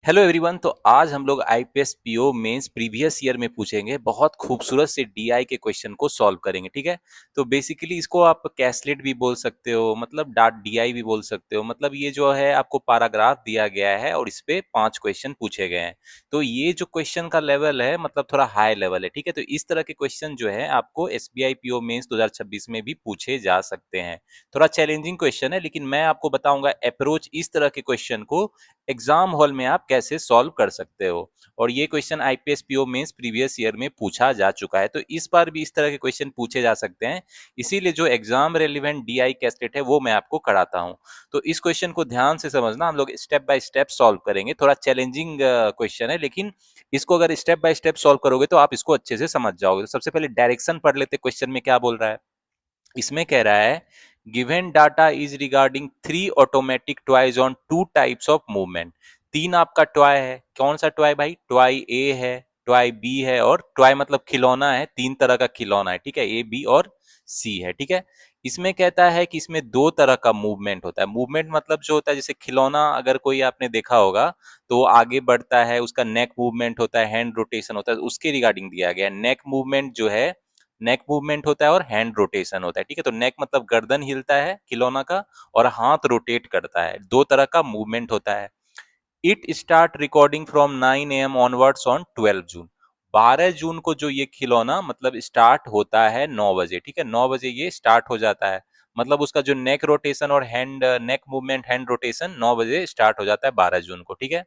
Hello everyone. तो आज हम लोग IPS PO mains previous year में पूछेंगे, बहुत खूबसूरत से डीआई के क्वेश्चन को सॉल्व करेंगे। ठीक है। तो बेसिकली इसको आप कैसलेट भी बोल सकते हो, मतलब डाट डीआई भी बोल सकते हो। मतलब ये जो है आपको पैराग्राफ दिया गया है और इस पे 5 क्वेश्चन पूछे गए हैं। तो ये जो क्वेश्चन का लेवल है मतलब थोड़ा हाई लेवल है। ठीक है। तो इस तरह के क्वेश्चन जो है आपको एसबीआई पीओ मेंस 2026 में भी पूछे जा सकते हैं। थोड़ा चैलेंजिंग क्वेश्चन है, लेकिन मैं आपको बताऊंगा अप्रोच इस तरह के क्वेश्चन को एग्जाम हॉल में आप कैसे सॉल्व कर सकते हो। और ये question IPS PO mains previous year में पूछा जा चुका है, तो इस बार भी इस तरह के क्वेश्चन पूछे जा सकते हैं। इसीलिए जो एग्जाम रेलिवेंट डीआई कैस्टेट है वो मैं आपको कराता हूं। तो इस क्वेश्चन को ध्यान से समझना, हम लोग स्टेप बाय स्टेप सॉल्व करेंगे। थोड़ा चैलेंजिंग क्वेश्चन है, लेकिन इसको अगर स्टेप बाय स्टेप सॉल्व करोगे तो आप इसको अच्छे से समझ जाओगे। तो सबसे पहले डायरेक्शन पढ़ लेते, क्वेश्चन में क्या बोल रहा है। इसमें कह रहा है given data is regarding 3 automatic toys on 2 types of movement. 3 आपका टॉय है। कौन सा टॉय भाई? टॉय ए है, टॉय बी है, और टॉय मतलब खिलौना है। 3 तरह का खिलौना है। ठीक है। ए, बी और सी है। ठीक है। इसमें कहता है कि इसमें 2 तरह का मूवमेंट होता है। मूवमेंट मतलब जो होता है, जैसे खिलौना अगर कोई आपने देखा होगा तो वो आगे बढ़ता है, उसका नेक मूवमेंट होता है, हैंड रोटेशन होता है, उसके रिगार्डिंग दिया गया है। नेक मूवमेंट जो है, नेक मूवमेंट होता है और हैंड रोटेशन होता है। ठीक है। तो नेक मतलब गर्दन हिलता है खिलौना का, और हाथ रोटेट करता है। 2 तरह का मूवमेंट होता है। It start recording from 9 AM onwards on 12 जून। 12 जून को जो ये खिलौना मतलब स्टार्ट होता है 9 बजे। ठीक है। 9 बजे ये स्टार्ट हो जाता है। मतलब उसका जो नेक रोटेशन और hand neck movement hand rotation 9 बजे स्टार्ट हो जाता है 12 जून को। ठीक है।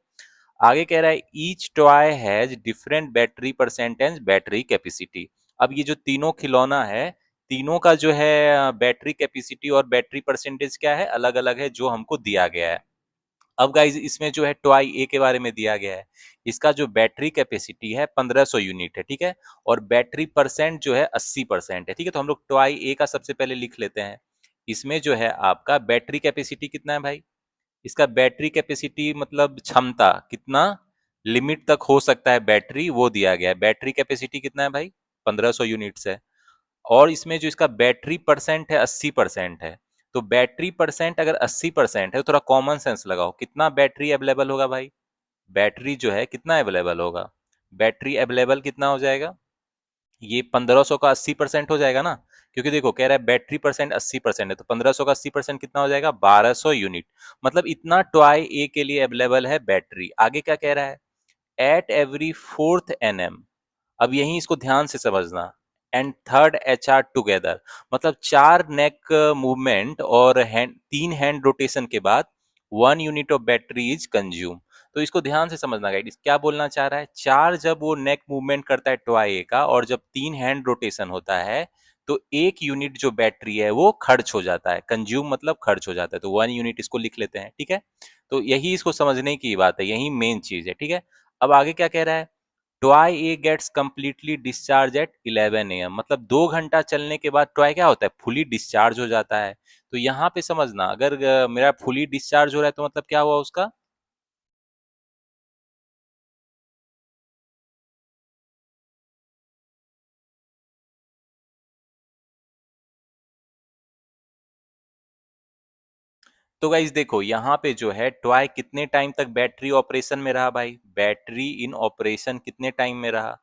आगे कह रहा है each toy has different battery percentage battery capacity. अब ये जो तीनों खिलौना है, तीनों का जो है बैटरी कैपेसिटी और बैटरी परसेंटेज क्या है, अलग अलग है, जो हमको दिया गया है। अब गाइज इसमें जो है टॉय ए के बारे में दिया गया है। इसका जो बैटरी कैपेसिटी है 1500 यूनिट है। ठीक है। और बैटरी परसेंट जो है 80% है। ठीक है। तो हम लोग टॉय ए का सबसे पहले लिख लेते हैं। इसमें जो है आपका बैटरी कैपेसिटी कितना है भाई? इसका बैटरी कैपेसिटी मतलब क्षमता कितना लिमिट तक हो सकता है बैटरी, वो दिया गया है। बैटरी कैपेसिटी कितना है भाई? 1500 यूनिट्स है। और इसमें जो इसका बैटरी परसेंट है 80% है। तो बैटरी परसेंट अगर 80% है तो थोड़ा कॉमन सेंस लगाओ, कितना बैटरी अवेलेबल होगा भाई? बैटरी जो है कितना अवेलेबल होगा? बैटरी अवेलेबल कितना हो जाएगा? ये 1500 का 80% हो जाएगा ना। क्योंकि देखो कह रहा है बैटरी परसेंट 80% है, तो 1500 का 80% कितना हो जाएगा? 1200 यूनिट। मतलब इतना टॉय ए के लिए अवेलेबल है बैटरी। आगे क्या कह रहा है? At every fourth NM. अब यही इसको ध्यान से समझना। एंड थर्ड एच आर टूगेदर, मतलब 4 नेक मूवमेंट और 3 हैंड रोटेशन के बाद 1 unit of battery is consume. तो इसको ध्यान से समझना गाइड, क्या बोलना चाह रहा है। 4 जब वो नेक मूवमेंट करता है टॉय ए का, और जब 3 हैंड रोटेशन होता है, तो 1 यूनिट जो बैटरी है वो खर्च हो जाता है। कंज्यूम मतलब खर्च हो जाता है। तो 1 यूनिट इसको लिख लेते हैं। ठीक है। तो यही इसको समझने की बात है, यही मेन चीज है। ठीक है। अब आगे क्या कह रहा है? Toy A gets completely discharge at 11 AM, मतलब 2 घंटा चलने के बाद टॉय क्या होता है? फुली डिस्चार्ज हो जाता है। तो यहाँ पे समझना, अगर मेरा फुली डिस्चार्ज हो रहा है तो मतलब क्या हुआ उसका? तो गाइज देखो यहाँ पे जो है टॉय कितने टाइम तक बैटरी ऑपरेशन में रहा भाई? बैटरी इन ऑपरेशन कितने टाइम में रहा?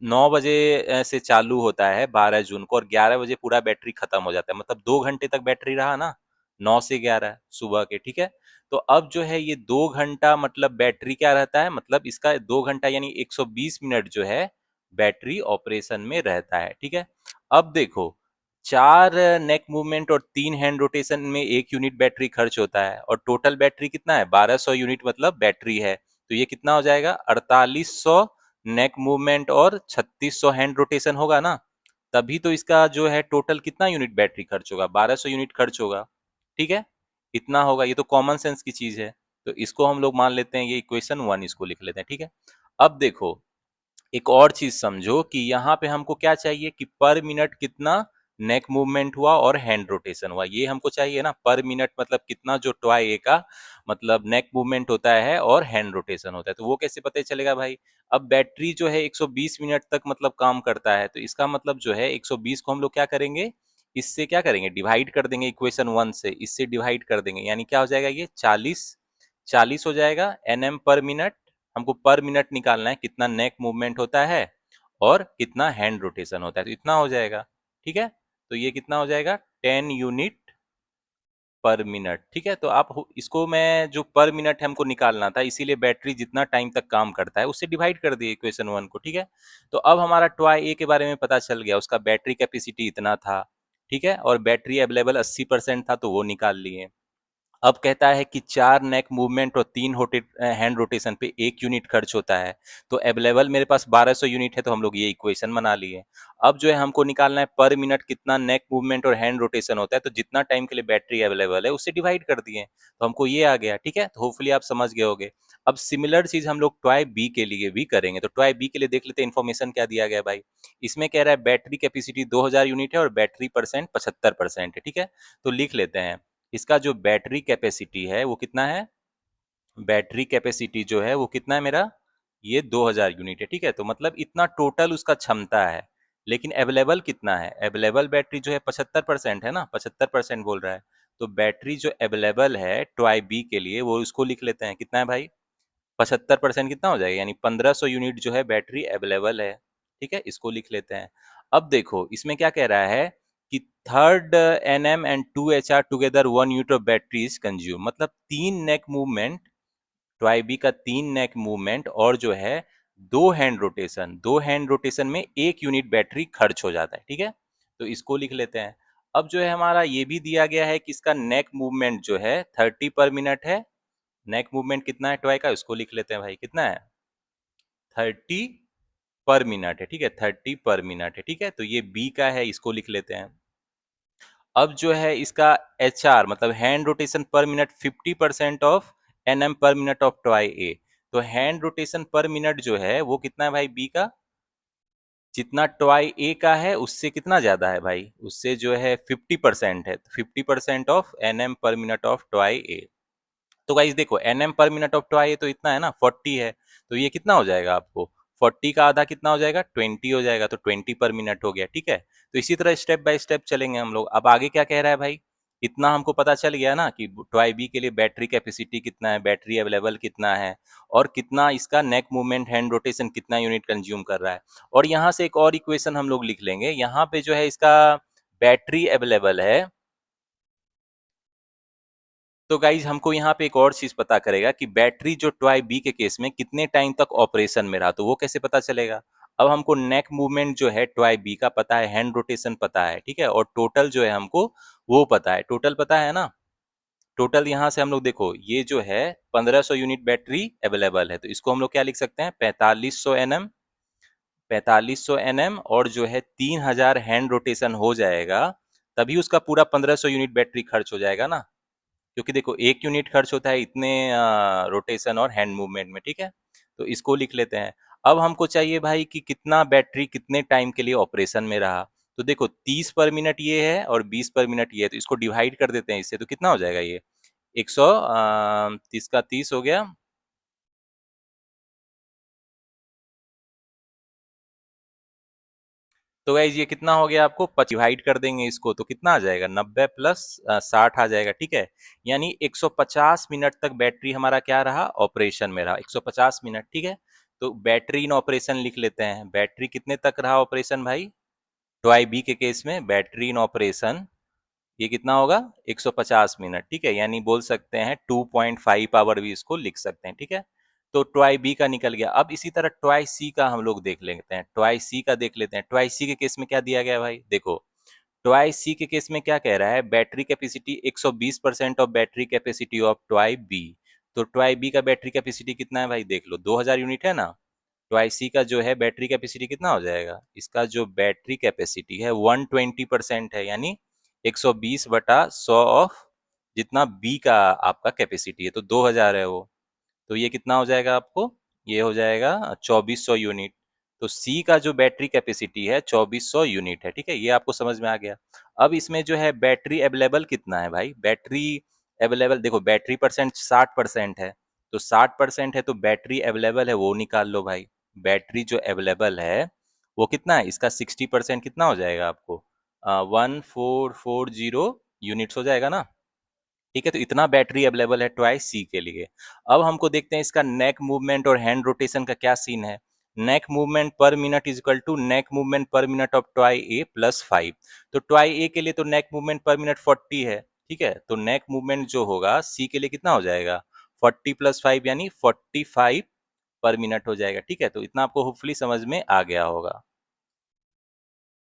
9 बजे से चालू होता है 12 जून को, और 11 बजे पूरा बैटरी खत्म हो जाता है। मतलब 2 घंटे तक बैटरी रहा ना, 9 से 11 सुबह के। ठीक है। तो अब जो है ये 2 घंटा मतलब बैटरी क्या रहता है, मतलब इसका 2 घंटा यानी 120 मिनट जो है बैटरी ऑपरेशन में रहता है। ठीक है। अब देखो, 4 नेक मूवमेंट और 3 हैंड रोटेशन में 1 यूनिट बैटरी खर्च होता है, और टोटल बैटरी कितना है? 1200 यूनिट मतलब बैटरी है। तो ये कितना हो जाएगा? 4800 नेक मूवमेंट और 3600 हैंड रोटेशन होगा ना। तभी तो इसका जो है टोटल कितना यूनिट बैटरी खर्च होगा? 1200 यूनिट खर्च होगा। ठीक है। इतना होगा। ये तो कॉमन सेंस की चीज है। तो इसको हम लोग मान लेते हैं, ये इक्वेशन 1 इसको लिख लेते हैं। ठीक है। अब देखो, एक और चीज समझो कि यहाँ पे हमको क्या चाहिए कि पर मिनट कितना नेक मूवमेंट हुआ और हैंड रोटेशन हुआ, ये हमको चाहिए ना। पर मिनट मतलब कितना जो टॉय ए का मतलब नेक मूवमेंट होता है और हैंड रोटेशन होता है। तो वो कैसे पता चलेगा भाई? अब बैटरी जो है 120 मिनट तक मतलब काम करता है, तो इसका मतलब जो है 120 को हम लोग क्या करेंगे, इससे क्या करेंगे? डिवाइड कर देंगे। इक्वेशन 1 से इससे डिवाइड कर देंगे, यानी क्या हो जाएगा? ये 40 40 हो जाएगा एनएम पर मिनट। हमको पर मिनट निकालना है कितना नेक मूवमेंट होता है और कितना हैंड रोटेशन होता है, तो इतना हो जाएगा। ठीक है, तो ये कितना हो जाएगा 10 यूनिट पर मिनट। ठीक है, तो आप इसको, मैं जो पर मिनट हमको निकालना था, इसीलिए बैटरी जितना टाइम तक काम करता है उससे डिवाइड कर दिए इक्वेशन 1 को। ठीक है, तो अब हमारा टॉय ए के बारे में पता चल गया, उसका बैटरी कैपेसिटी इतना था। ठीक है, और बैटरी अवेलेबल 80% था, तो वो निकाल लिए। अब कहता है कि 4 नेक मूवमेंट और 3 हैंड रोटेशन पे 1 यूनिट खर्च होता है। तो अवेलेबल मेरे पास 1200 यूनिट है, तो हम लोग ये इक्वेशन बना लिए। अब जो है हमको निकालना है पर मिनट कितना नेक मूवमेंट और हैंड रोटेशन होता है, तो जितना टाइम के लिए बैटरी अवेलेबल है उससे डिवाइड कर दिए, तो हमको ये आ गया। ठीक है, तो होपफुली आप समझ गए होंगे। अब सिमिलर चीज हम लोग टॉय बी के लिए भी करेंगे। तो टॉय बी के लिए देख लेते हैं इन्फॉर्मेशन क्या दिया गया है भाई। इसमें कह रहा है बैटरी कैपेसिटी 2000 यूनिट है और बैटरी परसेंट 75% है। ठीक है, तो लिख लेते हैं इसका जो बैटरी कैपेसिटी है वो कितना है। बैटरी कैपेसिटी जो है वो कितना है मेरा, ये 2000 यूनिट है। ठीक है, तो मतलब इतना टोटल उसका क्षमता है। लेकिन अवेलेबल कितना है, अवेलेबल बैटरी जो है 75% है ना, 75% बोल रहा है। तो बैटरी जो अवेलेबल है टॉय बी के लिए वो उसको लिख लेते हैं, कितना है भाई 75% कितना हो जाएगा, यानी 1500 यूनिट जो है बैटरी अवेलेबल है। ठीक है, इसको लिख लेते हैं। अब देखो इसमें क्या कह रहा है कि third NM and 2 HR together 1 unit of battery is consume, मतलब 3 नेक मूवमेंट, ट्वाई बी का 3 नेक मूवमेंट और जो है 2 हैंड रोटेशन में 1 यूनिट बैटरी खर्च हो जाता है। ठीक है, तो इसको लिख लेते हैं। अब जो है हमारा ये भी दिया गया है कि इसका नेक मूवमेंट जो है 30 पर मिनट है। नेक मूवमेंट कितना है टॉय का, उसको लिख लेते हैं भाई, कितना है 30 पर मिनट है। ठीक है, 30 पर मिनट है। ठीक है, तो ये बी का है, इसको लिख लेते हैं। अब जो है इसका एच आर मतलब hand rotation per minute 50% of N M per minute of toy A. तो हैंड रोटेशन पर मिनट जो है वो कितना है भाई बी का, जितना टॉय ए का है उससे कितना ज्यादा है भाई, उससे जो है 50% है, 50% of N M per minute of toy A. तो गाइस देखो एनएम पर मिनट ऑफ टॉय तो इतना है ना 40 है, तो ये कितना हो जाएगा आपको, 40 का आधा कितना हो जाएगा 20 हो जाएगा, तो 20 पर मिनट हो गया। ठीक है, तो इसी तरह स्टेप बाय स्टेप चलेंगे हम लोग। अब आगे क्या कह रहा है भाई, इतना हमको पता चल गया ना कि टॉय बी के लिए बैटरी कैपेसिटी कितना है, बैटरी अवेलेबल कितना है, और कितना इसका नेक मूवमेंट हैंड रोटेशन कितना यूनिट कंज्यूम कर रहा है। और यहाँ से एक और इक्वेशन हम लोग लिख लेंगे, यहाँ पे जो है इसका बैटरी अवेलेबल है। तो गाइज हमको यहाँ पे एक और चीज पता करेगा कि बैटरी जो टॉय बी के केस में कितने टाइम तक ऑपरेशन में रहा, तो वो कैसे पता चलेगा। अब हमको नेक मूवमेंट जो है टॉय बी का पता है, हैंड रोटेशन पता है। ठीक है, और टोटल जो है हमको वो पता है, टोटल पता है ना। टोटल यहाँ से हम लोग देखो ये जो है 1500 यूनिट बैटरी अवेलेबल है, तो इसको हम लोग क्या लिख सकते हैं 4500 एनएम, 4500 एनएम, और जो है 3000 हैंड रोटेशन हो जाएगा, तभी उसका पूरा 1500 यूनिट बैटरी खर्च हो जाएगा ना। क्योंकि देखो 1 यूनिट खर्च होता है इतने रोटेशन और हैंड मूवमेंट में। ठीक है, तो इसको लिख लेते हैं। अब हमको चाहिए भाई कि कितना बैटरी कितने टाइम के लिए ऑपरेशन में रहा। तो देखो 30 पर मिनट ये है और 20 पर मिनट ये है, तो इसको डिवाइड कर देते हैं इससे, तो कितना हो जाएगा ये 130 का 30 हो गया। तो गाइज ये कितना हो गया आपको, डिवाइड कर देंगे इसको तो कितना आ जाएगा 90 प्लस 60 आ जाएगा। ठीक है, यानी 150 मिनट तक बैटरी हमारा क्या रहा, ऑपरेशन में रहा 150 मिनट। ठीक है, तो बैटरी इन ऑपरेशन लिख लेते हैं, बैटरी कितने तक रहा ऑपरेशन भाई, टॉय बी के केस में बैटरी इन ऑपरेशन ये कितना होगा 150 मिनट। ठीक है, यानी बोल सकते हैं 2.5 आवर भी इसको लिख सकते हैं। ठीक है, तो ट्वाई बी का निकल गया। अब इसी तरह ट्वाई सी का हम लोग देख लेते हैं, ट्वाई सी का देख लेते हैं। ट्वाई सी के केस में क्या दिया गया भाई, देखो ट्वाई सी के केस में क्या कह रहा है, battery capacity 120% of battery capacity of toy B. तो ट्वाई बी का बैटरी कैपेसिटी कितना है भाई, देख लो 2000 यूनिट है ना। ट्वाई सी का जो है बैटरी कैपेसिटी कितना हो जाएगा, इसका जो बैटरी कैपेसिटी है 120% है, यानी 120/100 ऑफ जितना बी का आपका कैपेसिटी है, तो 2000 है वो। तो ये कितना हो जाएगा आपको, ये हो जाएगा 2400 यूनिट। तो सी का जो बैटरी कैपेसिटी है 2400 यूनिट है। ठीक है, ये आपको समझ में आ गया। अब इसमें जो है बैटरी अवेलेबल कितना है भाई, बैटरी अवेलेबल देखो बैटरी परसेंट 60% है, तो 60% है तो बैटरी अवेलेबल है वो निकाल लो भाई। बैटरी जो अवेलेबल है वो कितना है, इसका 60% कितना हो जाएगा आपको 1440 यूनिट्स हो जाएगा ना। ठीक है, तो इतना बैटरी अवेलेबल है टॉय सी के लिए। अब हमको देखते हैं इसका नेक मूवमेंट और हैंड रोटेशन का क्या सीन है। Neck movement per minute is equal to neck movement per minute of toy A plus 5। तो टॉय ए के लिए तो नेक मूवमेंट पर मिनट 40 है, ठीक है, तो नेक मूवमेंट जो होगा सी के लिए कितना हो जाएगा, 40 प्लस 5 यानी 45 पर मिनट हो जाएगा। ठीक है, तो इतना आपको होपफुली समझ में आ गया होगा।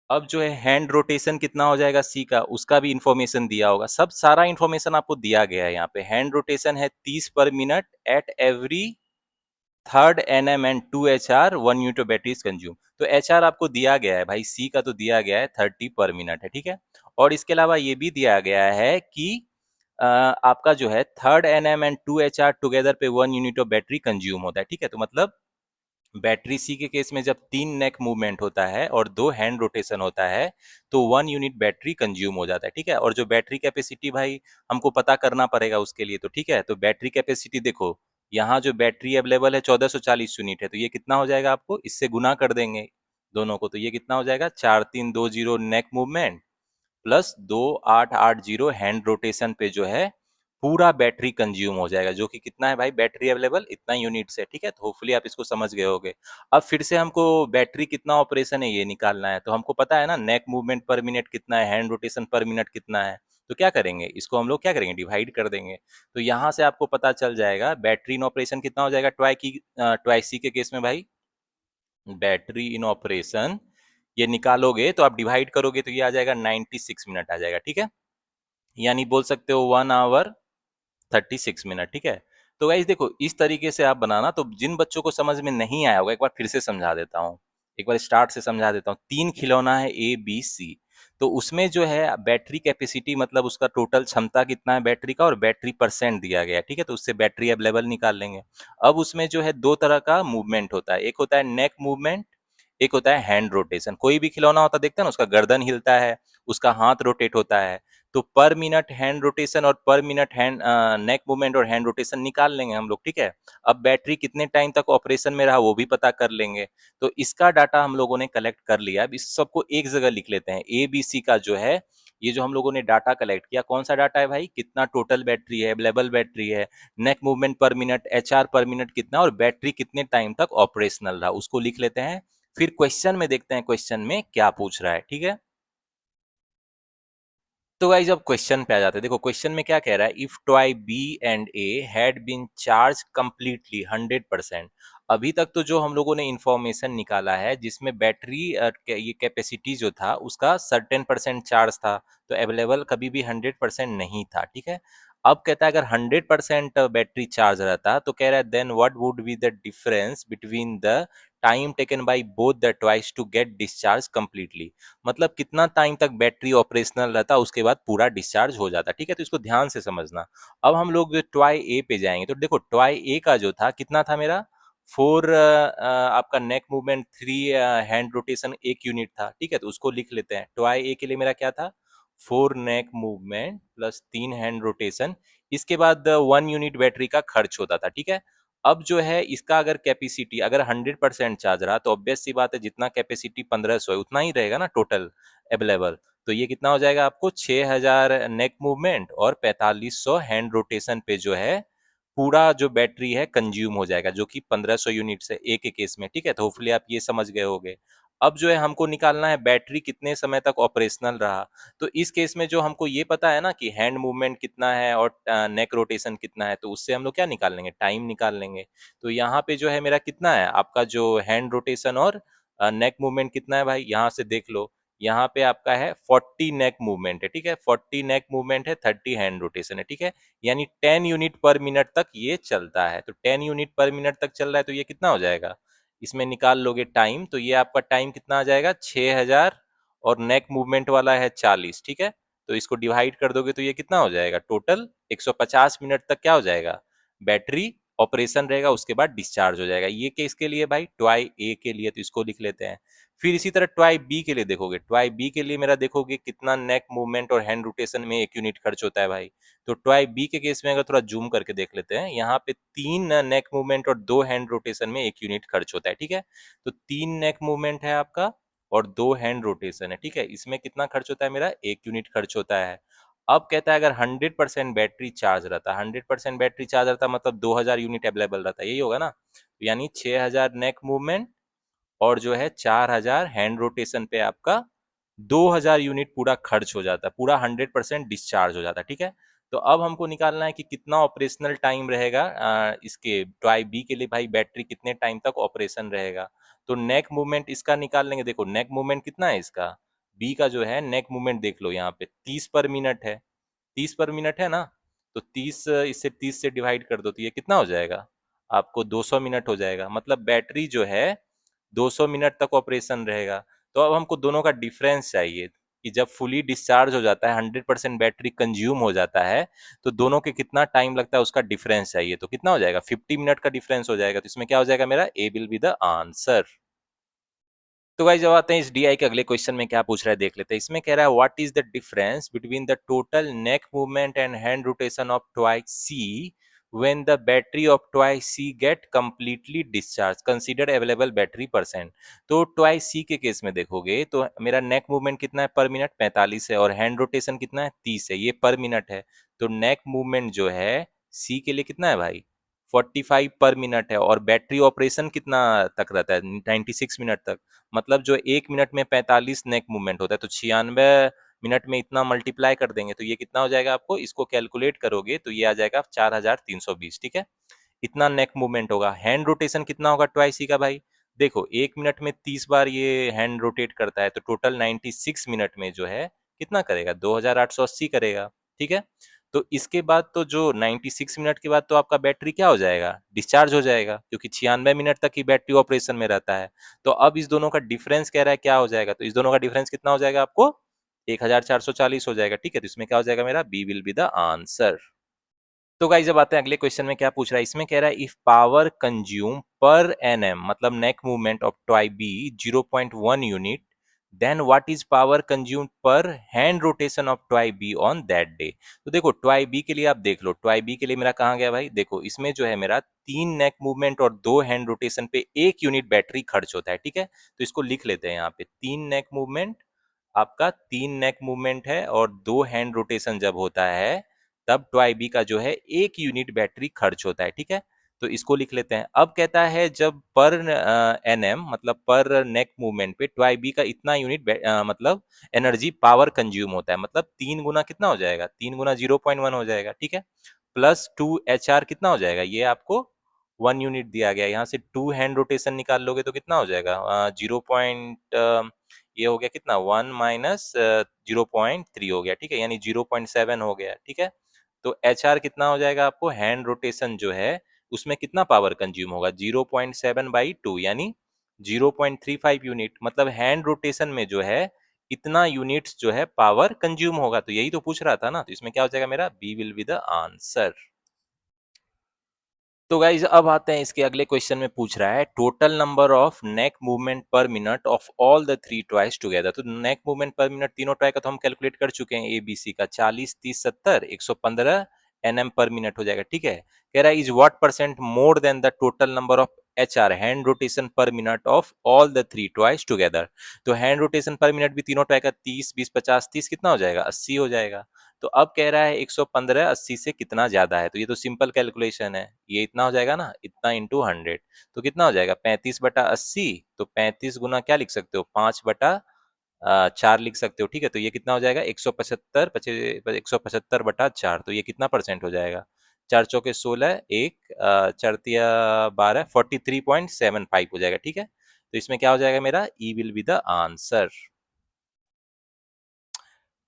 अब जो है हैंड रोटेशन कितना हो जाएगा सी का, उसका भी इंफॉर्मेशन दिया होगा, सब सारा इंफॉर्मेशन आपको दिया गया है यहाँ पे। हैंड रोटेशन है 30 per minute at every third NM and 2 HR 1 unit of battery is consume. तो HR आपको दिया गया है भाई, सी का तो दिया गया है 30 पर मिनट है, ठीक है। और इसके अलावा ये भी दिया गया है कि आपका जो है third NM and 2 HR together पे 1 यूनिट ऑफ बैटरी कंज्यूम होता है, ठीक है। तो मतलब बैटरी सी के केस में जब 3 नेक मूवमेंट होता है और 2 हैंड रोटेशन होता है तो 1 यूनिट बैटरी कंज्यूम हो जाता है, ठीक है। और जो बैटरी कैपेसिटी भाई हमको पता करना पड़ेगा उसके लिए, तो ठीक है, तो बैटरी कैपेसिटी देखो, यहाँ जो बैटरी अवेलेबल है 1440 यूनिट है, तो ये कितना हो जाएगा, आपको इससे गुना कर देंगे दोनों को, तो ये कितना हो जाएगा 4320 neck movement plus 2880 hand rotation पे जो है पूरा बैटरी कंज्यूम हो जाएगा, जो कि कितना है भाई, बैटरी अवेलेबल इतना यूनिट्स है, ठीक है। तो होपफुली आप इसको समझ गए होगे। अब फिर से हमको बैटरी कितना ऑपरेशन है ये निकालना है, तो हमको पता है ना नेक मूवमेंट पर मिनट कितना है, हैंड रोटेशन पर मिनट कितना है। तो क्या करेंगे, इसको हम लोग क्या करेंगे, डिवाइड कर देंगे। तो यहाँ से आपको पता चल जाएगा बैटरी इन ऑपरेशन कितना हो जाएगा ट्वाई सी के केस में भाई, बैटरी इन ऑपरेशन ये निकालोगे तो आप डिवाइड करोगे तो ये आ जाएगा 96 मिनट आ जाएगा, ठीक है। यानी बोल सकते हो 1 आवर 36 मिनट, ठीक है। तो गाइस देखो इस तरीके से आप बनाना, तो जिन बच्चों को समझ में नहीं आया होगा एक बार फिर से समझा देता हूँ, एक बार स्टार्ट से समझा देता हूँ। 3 खिलौना है ए बी सी, तो उसमें जो है बैटरी कैपेसिटी मतलब उसका टोटल क्षमता कितना है बैटरी का, और बैटरी परसेंट दिया गया है, ठीक है, तो उससे बैटरी अवेलेबल निकाल लेंगे। अब उसमें जो है दो तरह का मूवमेंट होता है, एक होता है नेक मूवमेंट, एक होता है हैंड रोटेशन। कोई भी खिलौना होता है देखते हैं ना, उसका गर्दन हिलता है, उसका हाथ रोटेट होता है, तो पर मिनट हैंड रोटेशन और पर मिनट हैंड नेक मूवमेंट और हैंड रोटेशन निकाल लेंगे हम लोग, ठीक है। अब बैटरी कितने टाइम तक ऑपरेशन में रहा वो भी पता कर लेंगे। तो इसका डाटा हम लोगों ने कलेक्ट कर लिया। अब इस सबको एक जगह लिख लेते हैं, ए बी सी का जो है ये जो हम लोगों ने डाटा कलेक्ट किया, कौन सा डाटा है भाई, कितना टोटल बैटरी है, अवेलेबल बैटरी है, neck movement per minute, HR पर मिनट कितना, और बैटरी कितने टाइम तक ऑपरेशनल रहा, उसको लिख लेते हैं। फिर क्वेश्चन में देखते हैं क्वेश्चन में क्या पूछ रहा है, ठीक है। तो गाइज अब क्वेश्चन पे आ जाते हैं। देखो क्वेश्चन में क्या कह रहा है, if toy B and A had been charge completely 100%। अभी तक तो जो हम लोगों ने इंफॉर्मेशन निकाला है जिसमें बैटरी ये कैपेसिटी जो था उसका सर्टेन परसेंट चार्ज था, तो अवेलेबल कभी भी 100% नहीं था, ठीक है। अब कहता है अगर 100% बैटरी चार्ज रहता तो कह रहा है then what would be the difference between the time taken by both the toys to get discharge completely. मतलब कितना टाइम तक बैटरी ऑपरेशनल रहता उसके बाद पूरा डिस्चार्ज हो जाता, ठीक है। तो इसको ध्यान से समझना। अब हम लोग टॉय ए पे जाएंगे, तो देखो टॉय ए का जो था कितना था मेरा, 4 आपका neck movement, 3 hand rotation 1 unit था, ठीक है। तो उसको लिख लेते हैं, टॉय ए के लिए मेरा क्या था, 4 neck movement plus 3 hand rotation, इसके बाद 1 यूनिट बैटरी का खर्च होता था, ठीक है। अब जो है इसका अगर कैपेसिटी अगर 100% चार्ज रहा तो ऑब्वियस सी बात है जितना कैपेसिटी 1500 है उतना ही रहेगा ना टोटल अवेलेबल। तो ये कितना हो जाएगा आपको, 6000 नेक मूवमेंट और 4500 हैंड रोटेशन पे जो है पूरा जो बैटरी है कंज्यूम हो जाएगा, जो कि 1500 यूनिट से एक एक केस में, ठीक है। तो होपफुली आप ये समझ गए होंगे। अब जो है हमको निकालना है बैटरी कितने समय तक ऑपरेशनल रहा। तो इस केस में जो हमको ये पता है ना कि हैंड मूवमेंट कितना है और नेक रोटेशन कितना है, तो उससे हम लोग क्या निकाल लेंगे, टाइम निकाल लेंगे। तो यहाँ पे जो है मेरा कितना है आपका जो हैंड रोटेशन और नेक मूवमेंट कितना है भाई, यहाँ से देख लो। यहाँ पे आपका है 40 नेक मूवमेंट है, ठीक है, 40 नेक मूवमेंट है, 30 हैंड रोटेशन है, ठीक है। यानी 10 यूनिट पर मिनट तक ये चलता है। तो 10 यूनिट पर मिनट तक चल रहा है तो ये कितना हो जाएगा, इसमें निकाल लोगे टाइम, तो ये आपका टाइम कितना आ जाएगा 6000, और नेक मूवमेंट वाला है 40, ठीक है। तो इसको डिवाइड कर दोगे तो ये कितना हो जाएगा, टोटल 150 मिनट तक क्या हो जाएगा, बैटरी ऑपरेशन रहेगा, उसके बाद डिस्चार्ज हो जाएगा। ये केस के लिए भाई ट्वाई ए के लिए, तो इसको लिख लेते हैं। फिर इसी तरह ट्वाई बी के लिए देखोगे, ट्वाई बी के लिए मेरा देखोगे कितना नेक मूवमेंट और हैंड रोटेशन में 1 यूनिट खर्च होता है भाई। तो ट्वाई बी के केस में अगर थोड़ा जूम करके देख लेते हैं, यहाँ पे 3 नेक मूवमेंट और 2 हैंड रोटेशन में 1 यूनिट खर्च होता है, ठीक है। तो 3 नेक मूवमेंट है आपका और 2 हैंड रोटेशन है, ठीक है। इसमें कितना खर्च होता है मेरा, 1 यूनिट खर्च होता है। अब कहता है अगर 100% बैटरी चार्ज रहता, 100% बैटरी चार्ज रहता मतलब 2000 यूनिट अवेलेबल रहता, यही होगा ना। यानी 6000 नेक मूवमेंट और जो है 4000 हैंड रोटेशन पे आपका 2000 यूनिट पूरा खर्च हो जाता, पूरा 100% डिस्चार्ज हो जाता, ठीक है। तो अब हमको निकालना है कि कितना ऑपरेशनल टाइम रहेगा इसके टॉय बी के लिए, भाई बैटरी कितने टाइम तक ऑपरेशन रहेगा। तो नेक मूवमेंट इसका निकाल लेंगे, देखो नेक मूवमेंट कितना है इसका, बी का जो है नेक मूवमेंट देख लो यहाँ पे 30 पर मिनट है, 30 पर मिनट है ना। तो 30 इससे 30 से डिवाइड कर दो तो ये कितना हो जाएगा आपको, 200 मिनट हो जाएगा। मतलब बैटरी जो है 200 मिनट तक ऑपरेशन रहेगा। तो अब हमको दोनों का डिफरेंस चाहिए कि जब फुली डिस्चार्ज हो जाता है, 100% बैटरी कंज्यूम हो जाता है, तो दोनों के कितना टाइम लगता है उसका डिफरेंस चाहिए। तो कितना हो जाएगा, 50 मिनट का डिफरेंस हो जाएगा। तो इसमें क्या हो जाएगा मेरा, ए विल बी द आंसर। तो गाइस जब आते हैं इस डीआई के अगले क्वेश्चन में क्या पूछ रहा है देख लेते हैं। इसमें कह रहा है what is the difference between the total neck movement and hand rotation of toy C when the battery of toy C get completely discharge, consider available battery percent. तो टॉय सी के केस में देखोगे तो मेरा neck movement कितना है पर minute, 45 है, और हैंड रोटेशन कितना है, 30 है, ये पर मिनट है। तो नेक मूवमेंट जो है सी के लिए कितना है भाई, 45 पर मिनट है, और बैटरी ऑपरेशन कितना तक रहता है, 96 मिनट तक। मतलब जो 1 मिनट में 45 नेक मूवमेंट होता है, तो 96 मिनट में इतना मल्टीप्लाई कर देंगे तो ये कितना हो जाएगा आपको, इसको कैलकुलेट करोगे तो ये आ जाएगा 4320, ठीक है। इतना नेक मूवमेंट होगा। हैंड रोटेशन कितना होगा ट्वाइस का भाई, देखो 1 मिनट में 30 बार ये हैंड रोटेट करता है, तो टोटल 96 मिनट में जो है कितना करेगा, 2880 करेगा, ठीक है। तो इसके बाद तो जो 96 मिनट के बाद तो आपका बैटरी क्या हो जाएगा, डिस्चार्ज हो जाएगा, क्योंकि 96 मिनट तक ही बैटरी ऑपरेशन में रहता है। तो अब इस दोनों का डिफरेंस कह रहा है क्या हो जाएगा, तो इस दोनों का डिफरेंस कितना हो जाएगा आपको, 1440 हो जाएगा, ठीक है। तो इसमें क्या हो जाएगा मेरा, B will be the answer. तो गाइस जब आते हैं अगले क्वेश्चन में क्या पूछ रहा है, इसमें कह रहा है if power consume per NM, मतलब neck movement of toy B 0.1 unit, then what is power consume per hand rotation of toy B on that day. तो देखो टॉय बी के लिए आप देख लो, टॉय बी के लिए मेरा कहाँ गया भाई, देखो इसमें जो है मेरा 3 नेक मूवमेंट और 2 हैंड रोटेशन पे 1 यूनिट बैटरी खर्च होता है, ठीक है। तो इसको लिख लेते हैं यहाँ पे, 3 नेक मूवमेंट, आपका 3 नेक मूवमेंट है और 2 हैंड रोटेशन जब होता है तब टॉय बी का जो है 1 यूनिट बैटरी खर्च होता है, ठीक है। तो इसको लिख लेते हैं। अब कहता है जब पर एनएम मतलब पर नेक मूवमेंट पे टॉय बी का इतना यूनिट मतलब एनर्जी पावर कंज्यूम होता है, मतलब 3 गुना कितना हो जाएगा, 3 गुना 0.1 हो जाएगा, ठीक है। प्लस 2 HR कितना हो जाएगा, ये आपको 1 यूनिट दिया गया है। यहाँ से 2 हैंड रोटेशन निकाल लोगे तो कितना हो जाएगा, 0 पॉइंट ये हो गया कितना, 1 माइनस 0.3 हो गया, ठीक है, यानी 0.7 हो गया, ठीक है। तो HR कितना हो जाएगा आपको, हैंड रोटेशन जो है उसमें कितना पावर कंज्यूम होगा, 0.7/2 यानी 0.35 यूनिट, मतलब हैंड रोटेशन में जो है इतना यूनिट्स जो है पावर कंज्यूम होगा। तो यही तो पूछ रहा था ना, तो इसमें क्या हो जाएगा मेरा, B will be the answer. तो गाइज अब आते हैं इसके अगले क्वेश्चन में पूछ रहा है total number of neck movement per minute of all the 3 toys together. तो नेक मूवमेंट पर मिनट तीनों टॉय का तो हम कैलकुलेट कर चुके हैं, ABC का 40 30 70 115 NM पर मिनट हो जाएगा, ठीक है। कह रहा है is what percent more than the total number of HR hand rotation per minute of all the 3 toys together. तो हैंड रोटेशन पर मिनट भी तीनों टॉय का 30 20 50 30 कितना हो जाएगा, 80 हो जाएगा। तो अब कह रहा है 115 80 से कितना ज्यादा है, तो ये तो सिंपल कैलकुलेशन है, ये इतना हो जाएगा ना, इतना इंटू 100, तो कितना हो जाएगा 35/80। तो 35 गुना क्या लिख सकते हो, 5/4 लिख सकते हो, ठीक है। तो ये कितना हो जाएगा 175, 175/4, तो ये कितना परसेंट हो जाएगा, 4 चौके 16, एक 4 तिया 12, 43.75 हो जाएगा, ठीक है। तो इसमें क्या हो जाएगा मेरा, ई विल बी द आंसर।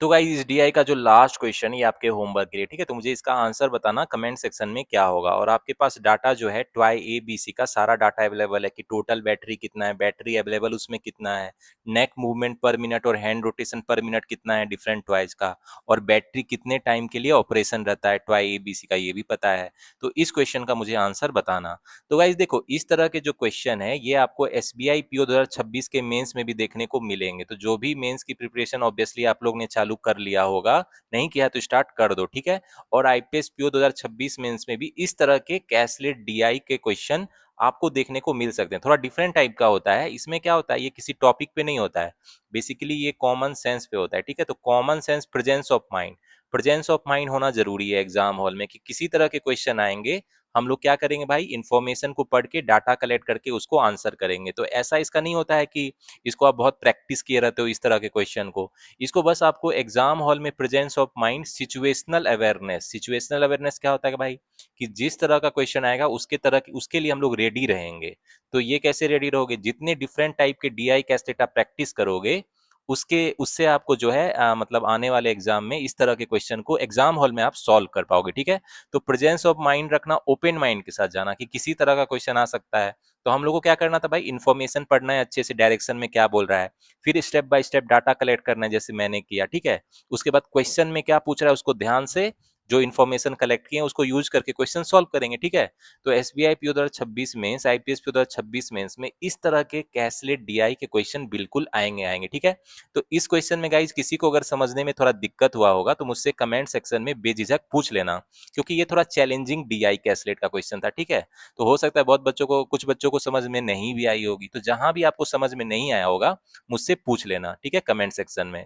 तो गाइस इस डीआई का जो लास्ट क्वेश्चन ये आपके होमवर्क के लिए, ठीक है। तो मुझे इसका आंसर बताना कमेंट सेक्शन में क्या होगा। और आपके पास डाटा जो है ट्वाई ABC का सारा डाटा अवेलेबल है कि टोटल बैटरी कितना है, बैटरी अवेलेबल उसमें कितना है, नेक मूवमेंट पर मिनट और हैंड रोटेशन पर मिनट कितना है डिफरेंट टॉयज का, और बैटरी कितने टाइम के लिए ऑपरेशन रहता है ट्वाई ABC का, ये भी पता है। तो इस क्वेश्चन का मुझे आंसर बताना। तो गाइज देखो इस तरह के जो क्वेश्चन है ये आपको SBI PO 2026 के मेंस में भी देखने को मिलेंगे। तो जो भी मेंस की प्रिपरेशन ऑब्वियसली आप लोग ने चालू कर लिया होगा, नहीं किया तो स्टार्ट कर दो, ठीक है। और IPS PO 2026 मेंस में भी इस तरह के कैशलेट DI के क्वेश्चन आपको देखने को मिल सकते हैं। थोड़ा डिफरेंट टाइप का होता है, इसमें क्या होता है ये किसी टॉपिक पे नहीं होता है, बेसिकली ये कॉमन सेंस पे होता है, ठीक है। तो common sense presence of mind, presence of mind होना जरूरी है एग्जाम हॉल में कि किसी तरह के क्वेश्चन आएंगे, हम लोग क्या करेंगे भाई, इन्फॉर्मेशन को पढ़ के डाटा कलेक्ट करके उसको आंसर करेंगे। तो ऐसा इसका नहीं होता है कि इसको आप बहुत प्रैक्टिस किए रहते हो इस तरह के क्वेश्चन को। इसको बस आपको एग्जाम हॉल में presence of mind, situational awareness क्या होता है भाई, कि जिस तरह का क्वेश्चन आएगा उसके तरह की, उसके लिए हम लोग रेडी रहेंगे। तो ये कैसे रेडी रहोगे, जितने डिफरेंट टाइप के डीआई कैस्टेट आप प्रैक्टिस करोगे उसके उससे आपको जो है मतलब आने वाले एग्जाम में इस तरह के क्वेश्चन को एग्जाम हॉल में आप सॉल्व कर पाओगे। ठीक है, तो प्रेजेंस ऑफ माइंड रखना, ओपन माइंड के साथ जाना कि किसी तरह का क्वेश्चन आ सकता है। तो हम लोग को क्या करना था भाई, इन्फॉर्मेशन पढ़ना है अच्छे से, डायरेक्शन में क्या बोल रहा है, फिर step by step data collect करना है जैसे मैंने किया। ठीक है, उसके बाद क्वेश्चन में क्या पूछ रहा है उसको ध्यान से, जो इन्फॉर्मेशन कलेक्ट किए उसको यूज करके क्वेश्चन सॉल्व करेंगे। ठीक है, तो SBI PO 2026 mains, IPS PO 2026 mains में इस तरह के कैशलेट डीआई के क्वेश्चन बिल्कुल आएंगे। ठीक है, तो इस क्वेश्चन में गाइज किसी को अगर समझने में थोड़ा दिक्कत हुआ होगा तो मुझसे कमेंट सेक्शन में बेझिझक पूछ लेना, क्योंकि ये थोड़ा चैलेंजिंग डीआई कैशलेट का क्वेश्चन था। ठीक है, तो हो सकता है बहुत बच्चों को, कुछ बच्चों को समझ में नहीं भी आई होगी, तो जहां भी आपको समझ में नहीं आया होगा मुझसे पूछ लेना। ठीक है, कमेंट सेक्शन में।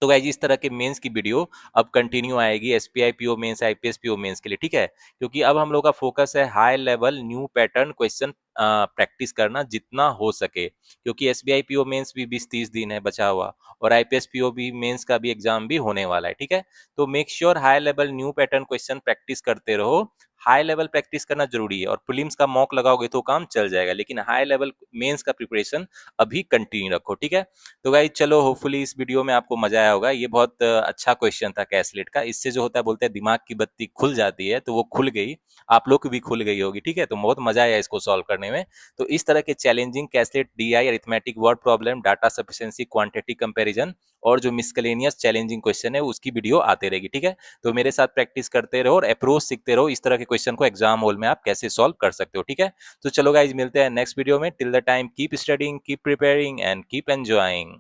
तो गाइज इस तरह के मेंस की वीडियो अब कंटिन्यू आएगी SPI PO mains, IPS PO mains के लिए। ठीक है, क्योंकि अब हम लोग का फोकस है high level new pattern question practice करना जितना हो सके, क्योंकि एसबीआई पीओ मेंस भी 20-30 दिन है बचा हुआ, और आईपीएस पीओ भी मेंस का भी एग्जाम भी होने वाला है। ठीक है, तो make sure high level new pattern question practice करते रहो। हाई लेवल प्रैक्टिस करना जरूरी है, और प्रीलिम्स का मॉक लगाओगे तो काम चल जाएगा, लेकिन हाई लेवल मेंस का प्रिपरेशन अभी कंटिन्यू रखो। ठीक है, तो गाइस चलो, होपफुली इस वीडियो में आपको मजा आया होगा। ये बहुत अच्छा क्वेश्चन था कैसलेट का, इससे जो होता है बोलते हैं दिमाग की बत्ती खुल जाती है, तो वो खुल गई, आप लोग की भी खुल गई होगी। ठीक है, तो बहुत मजा आया इसको सॉल्व करने में। तो इस तरह के challenging caselet DI, arithmetic word problem, data sufficiency, quantity comparison और जो मिसलेनियस चैलेंजिंग क्वेश्चन है उसकी वीडियो आते रहेगी। ठीक है, तो मेरे साथ प्रैक्टिस करते रहो और अप्रोच सीखते रहो, इस तरह के क्वेश्चन को एग्जाम हॉल में आप कैसे सॉल्व कर सकते हो। ठीक है, तो चलो गाइज मिलते हैं नेक्स्ट वीडियो में। Till the time keep studying, keep preparing and keep enjoying.